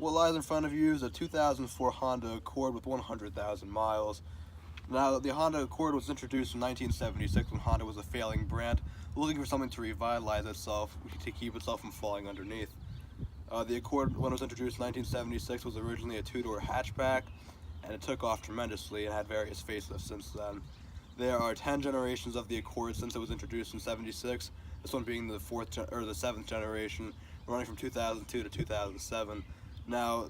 What lies in front of you is a 2004 Honda Accord with 100,000 miles. Now, the Honda Accord was introduced in 1976 when Honda was a failing brand, looking for something to revitalize itself to keep itself from falling underneath. The Accord, when it was introduced in 1976, was originally a two-door hatchback, and it took off tremendously and had various facelifts since then. There are 10 generations of the Accord since it was introduced in 76, this one being the seventh generation, running from 2002 to 2007. Now,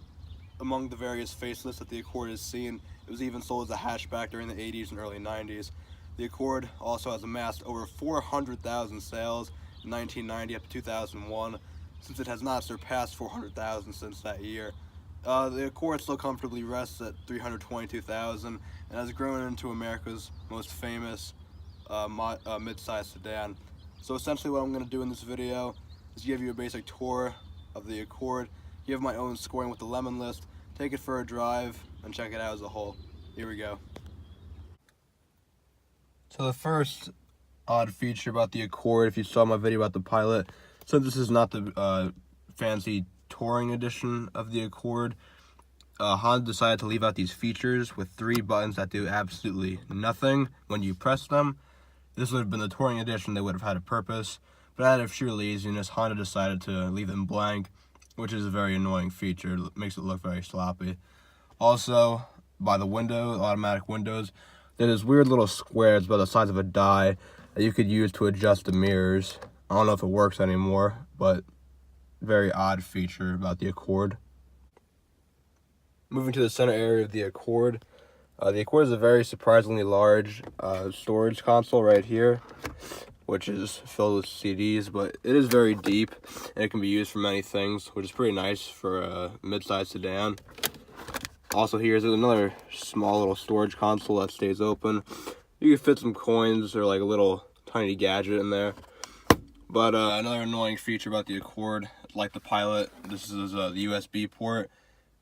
among the various facelifts that the Accord has seen, it was even sold as a hatchback during the 80s and early 90s. The Accord also has amassed over 400,000 sales in 1990 up to 2001, since it has not surpassed 400,000 since that year. The Accord still comfortably rests at 322,000 and has grown into America's most famous midsize sedan. So essentially what I'm going to do in this video is give you a basic tour of the Accord, give my own scoring with the lemon list, take it for a drive, and check it out as a whole. Here we go. So the first odd feature about the Accord, if you saw my video about the Pilot, since this is not the fancy touring edition of the Accord, Honda decided to leave out these features with 3 buttons that do absolutely nothing when you press them. This would have been the touring edition, they would have had a purpose, but out of sheer laziness, Honda decided to leave them blank, which is a very annoying feature. It makes it look very sloppy. Also, by the window, automatic windows, there's weird little squares about the size of a die that you could use to adjust the mirrors. I don't know if it works anymore, but very odd feature about the Accord. Moving to the center area of the Accord. The Accord is a very surprisingly large storage console right here, which is filled with CDs, but it is very deep and it can be used for many things, which is pretty nice for a mid-size sedan. Also, here's another small little storage console that stays open. You can fit some coins or like a little tiny gadget in there. But another annoying feature about the Accord, like the Pilot, this is the USB port,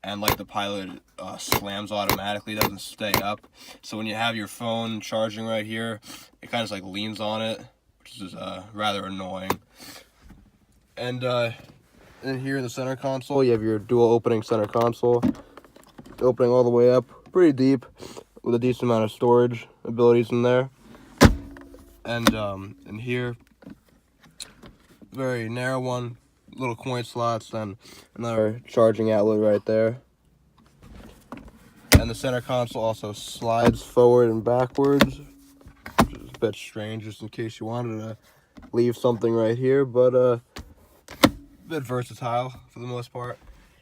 and like the Pilot, slams automatically, doesn't stay up. So when you have your phone charging right here, it kind of like leans on it, which is rather annoying. And in here in the center console, you have your dual opening center console, opening all the way up, pretty deep, with a decent amount of storage abilities in there. And in here, very narrow one, little coin slots, and another charging outlet right there. And the center console also slides forward and backwards, which is a bit strange, just in case you wanted to leave something right here, but a bit versatile for the most part.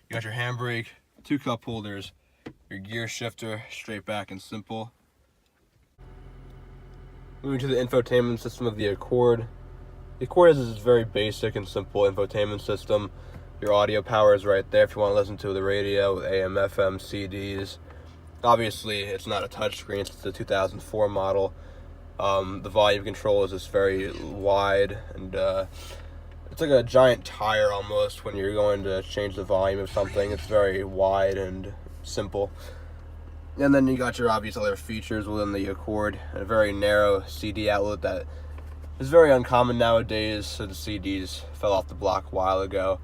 You got your handbrake, 2 cup holders, your gear shifter, straight back and simple. Moving to the infotainment system of the Accord. The Accord is this very basic and simple infotainment system. Your audio power is right there if you want to listen to the radio with AM, FM, CDs. Obviously, it's not a touchscreen, it's the 2004 model. The volume control is just very wide, and it's like a giant tire almost when you're going to change the volume of something. It's very wide and simple. And then you got your obvious other features within the Accord, a very narrow CD outlet that is very uncommon nowadays, so the CDs fell off the block a while ago.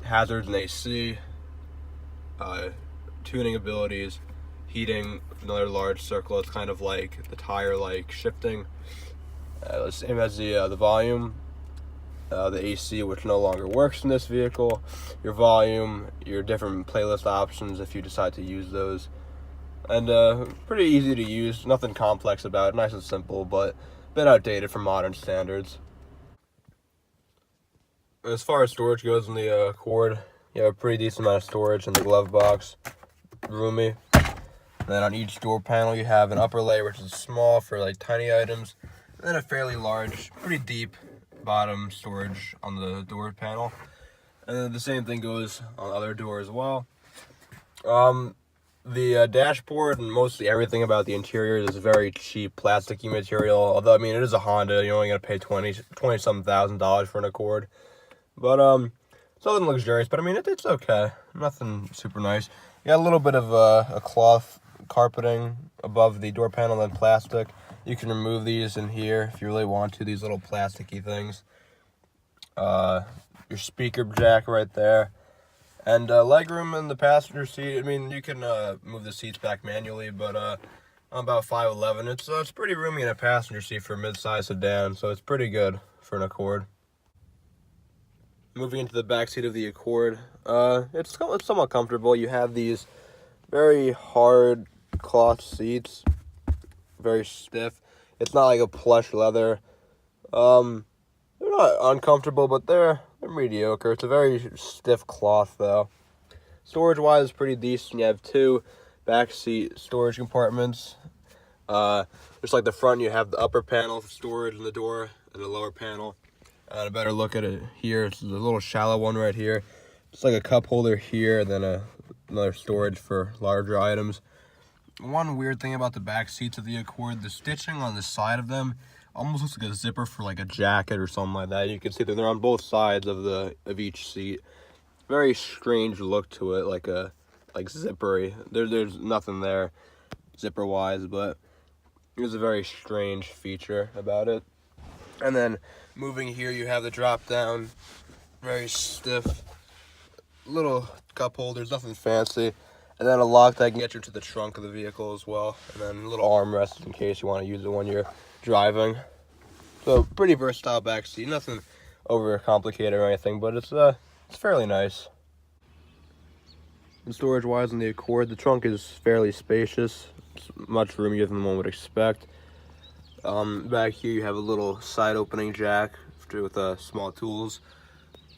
Hazards and AC, tuning abilities, heating, another large circle. It's kind of like the tire, like shifting. Same as the volume, the AC, which no longer works in this vehicle, your volume, your different playlist options if you decide to use those. And pretty easy to use, nothing complex about it, nice and simple, but a bit outdated for modern standards. As far as storage goes in the Accord, you have a pretty decent amount of storage in the glove box, roomy. And then on each door panel you have an upper layer which is small for like tiny items, and then a fairly large, pretty deep bottom storage on the door panel. And then the same thing goes on the other door as well. The dashboard and mostly everything about the interior is very cheap, plasticky material. Although, I mean, it is a Honda. You're only going to pay $20-some thousand for an Accord. But, it's nothing luxurious. But, I mean, it's okay. Nothing super nice. You got a little bit of a cloth carpeting above the door panel and plastic. You can remove these in here if you really want to, these little plasticky things. Your speaker jack right there. And legroom in the passenger seat. I mean, you can move the seats back manually, but I'm about 5'11". It's pretty roomy in a passenger seat for a mid-size sedan, so it's pretty good for an Accord. Moving into the back seat of the Accord, it's somewhat comfortable. You have these very hard cloth seats, very stiff. It's not like a plush leather. They're not uncomfortable, but they're mediocre. It's a very stiff cloth, though. Storage-wise, it's pretty decent. You have two back seat storage compartments. Just like the front, you have the upper panel for storage in the door, and the lower panel. A better look at it here. It's a little shallow one right here. It's like a cup holder here, and then another storage for larger items. One weird thing about the back seats of the Accord, the stitching on the side of them almost looks like a zipper for like a jacket or something like that. You can see that they're on both sides of each seat. Very strange look to it, like zippery. There's nothing there zipper wise, but it was a very strange feature about it. And then moving here, you have the drop down, very stiff little cup holders, nothing fancy. And then a lock that can get you to the trunk of the vehicle as well. And then a little armrest in case you want to use it when you're driving. So pretty versatile back seat, nothing over complicated or anything, but it's fairly nice. And storage wise on the Accord, the trunk is fairly spacious. It's much roomier than one would expect. Back here you have a little side opening jack with small tools.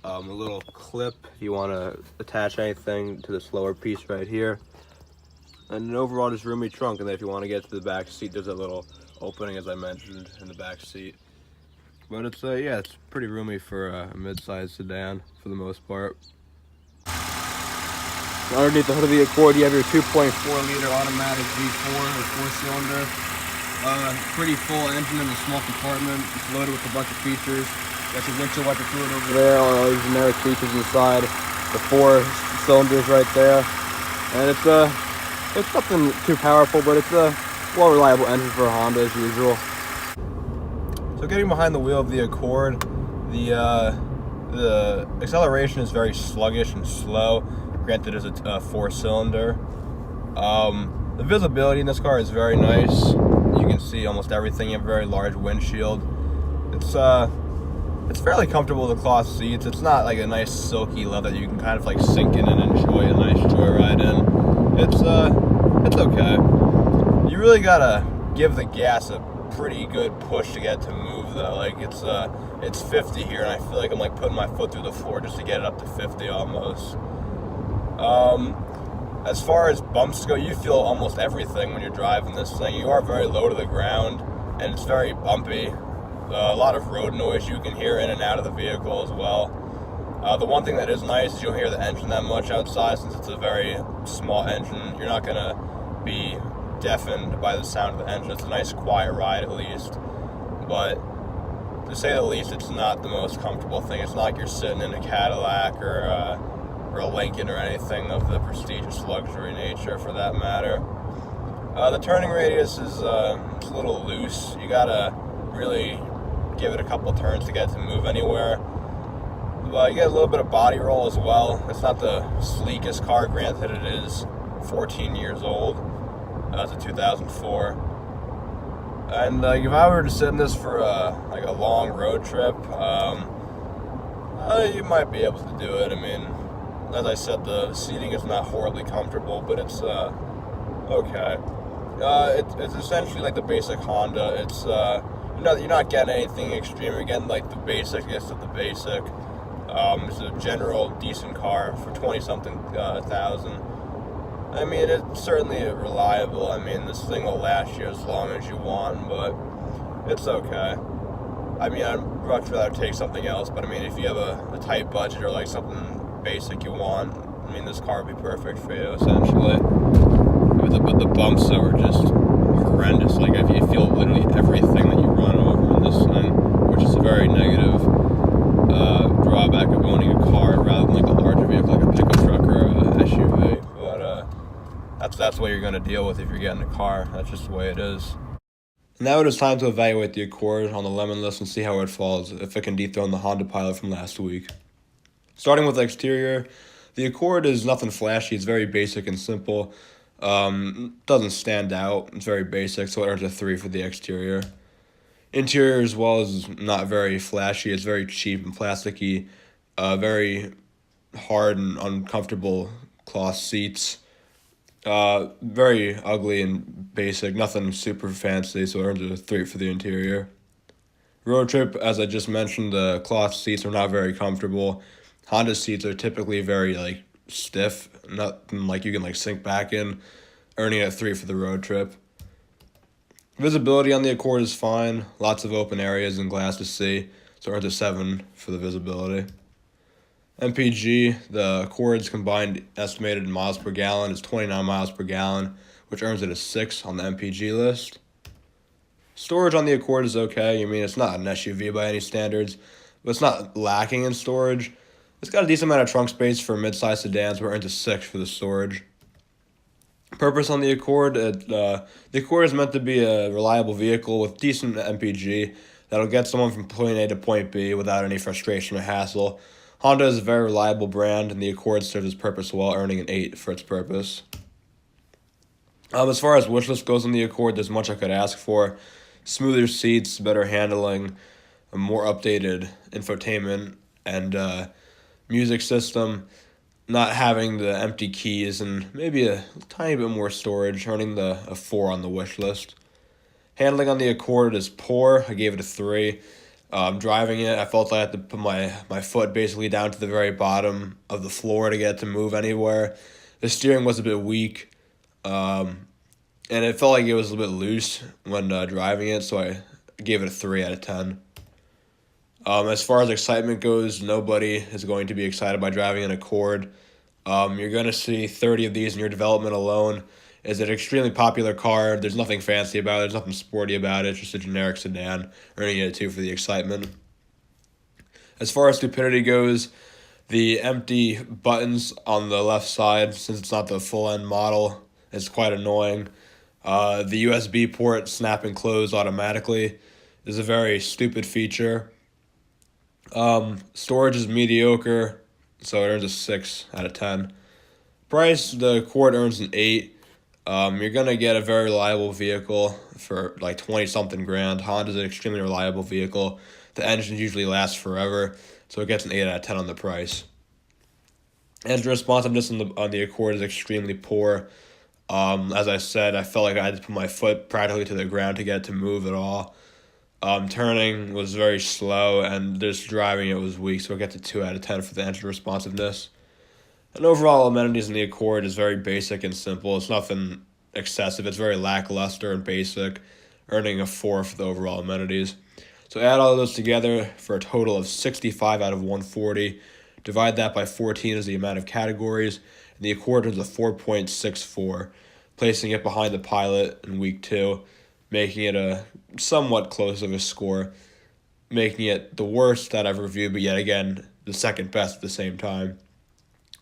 A little clip if you want to attach anything to this lower piece right here. And an overall just roomy trunk, and then if you want to get to the back seat, there's a little opening, as I mentioned, in the back seat. But it's yeah, it's pretty roomy for a mid-sized sedan for the most part. Underneath the hood of the Accord, you have your 2.4-liter automatic V4 or 4-cylinder. Pretty full engine in the small compartment. It's loaded with a bunch of features. Got your windshield wiper fluid over there, all these generic features inside. The 4 cylinders right there, and it's nothing too powerful, but it's a well reliable engine for a Honda as usual. So getting behind the wheel of the Accord, the acceleration is very sluggish and slow. Granted, it's a 4-cylinder. The visibility in this car is very nice. You can see almost everything. You have a very large windshield. It's fairly comfortable with the cloth seats. It's not like a nice silky leather that you can kind of like sink in and enjoy a nice joyride in. It's okay. You really gotta give the gas a pretty good push to get it to move though. Like it's 50 here, and I feel like I'm like putting my foot through the floor just to get it up to 50 almost. As far as bumps go, you feel almost everything when you're driving this thing. You are very low to the ground, and it's very bumpy. A lot of road noise you can hear in and out of the vehicle as well. The one thing that is nice is you don't hear the engine that much outside, since it's a very small engine. You're not gonna be deafened by the sound of the engine. It's a nice quiet ride at least, but to say the least, it's not the most comfortable thing. It's not like you're sitting in a Cadillac or a Lincoln or anything of the prestigious luxury nature for that matter. The turning radius is a little loose. You gotta really give it a couple turns to get it to move anywhere. But you get a little bit of body roll as well. It's not the sleekest car, granted it is 14 years old. It's a 2004. And if I were to sit in this for like a long road trip, you might be able to do it. I mean, as I said, the seating is not horribly comfortable, but it's okay. It's essentially like the basic Honda. It's you're not getting anything extreme. You're getting like the basics of the basic. It's a general decent car for 20-something thousand. I mean, it's certainly reliable. I mean, this thing will last you as long as you want, but it's okay. I mean, I'd much rather take something else, but I mean, if you have a tight budget or like something basic you want, I mean, this car would be perfect for you, essentially. But the bumps though are just horrendous. Like, if you feel literally everything that you run over in this thing, which is a very negative drawback of owning a car rather than like a larger vehicle like a pickup truck or a SUV. But that's what you're going to deal with if you're getting a car. That's just the way it is. Now it is time to evaluate the Accord on the lemon list and see how it falls, if it can dethrone the Honda Pilot from last week. Starting with the exterior, The Accord is nothing flashy. It's very basic and simple. Doesn't stand out. It's very basic, so it earns a 3 for the exterior. Interior as well is not very flashy. It's very cheap and plasticky. Very hard and uncomfortable cloth seats. Very ugly and basic. Nothing super fancy, so it earns a 3 for the interior. Road trip, as I just mentioned, the cloth seats are not very comfortable. Honda seats are typically very stiff, nothing like you can sink back in, earning a 3 for the road trip. Visibility on the Accord is fine, lots of open areas and glass to see, so it earns a 7 for the visibility. MPG, the Accord's combined estimated miles per gallon is 29 miles per gallon, which earns it a 6 on the MPG list. Storage on the Accord is okay. It's not an SUV by any standards, but it's not lacking in storage. It's got a decent amount of trunk space for mid-size sedans, but it earns a 6 for the storage. Purpose on the Accord, the Accord is meant to be a reliable vehicle with decent MPG that'll get someone from point A to point B without any frustration or hassle. Honda is a very reliable brand, and the Accord serves its purpose well, earning an 8 for its purpose. As far as wishlist goes on the Accord, there's much I could ask for. Smoother seats, better handling, a more updated infotainment and music system, not having the empty keys, and maybe a tiny bit more storage, earning a 4 on the wish list. Handling on the Accord is poor. I gave it a 3. Driving it, I felt I had to put my foot basically down to the very bottom of the floor to get it to move anywhere. The steering was a bit weak, and it felt like it was a little bit loose when driving it, so I gave it a 3 out of 10. As far as excitement goes, nobody is going to be excited by driving an Accord. You're going to see 30 of these in your development alone. It's an extremely popular car. There's nothing fancy about it. There's nothing sporty about it. It's just a generic sedan, earning it a 2 for the excitement. As far as stupidity goes, the empty buttons on the left side, since it's not the full-end model, is quite annoying. The USB port snapping closed automatically is a very stupid feature. Storage is mediocre, so it earns a 6 out of 10. Price, the Accord earns an 8. You're going to get a very reliable vehicle for 20-something grand. Honda's an extremely reliable vehicle. The engine usually lasts forever, so it gets an 8 out of 10 on the price. Engine responsiveness on the Accord is extremely poor. As I said, I felt like I had to put my foot practically to the ground to get it to move at all. Turning was very slow, and just driving it was weak, so it gets a 2 out of 10 for the engine responsiveness. And overall amenities in the Accord is very basic and simple. It's nothing excessive. It's very lackluster and basic, earning a 4 for the overall amenities. So add all of those together for a total of 65 out of 140. Divide that by 14 as the amount of categories, and the Accord is a 4.64, placing it behind the Pilot in week 2, making it a somewhat close of a score, making it the worst that I've reviewed, but yet again, the second best at the same time.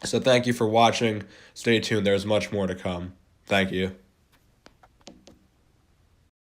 So thank you for watching. Stay tuned. There's much more to come. Thank you.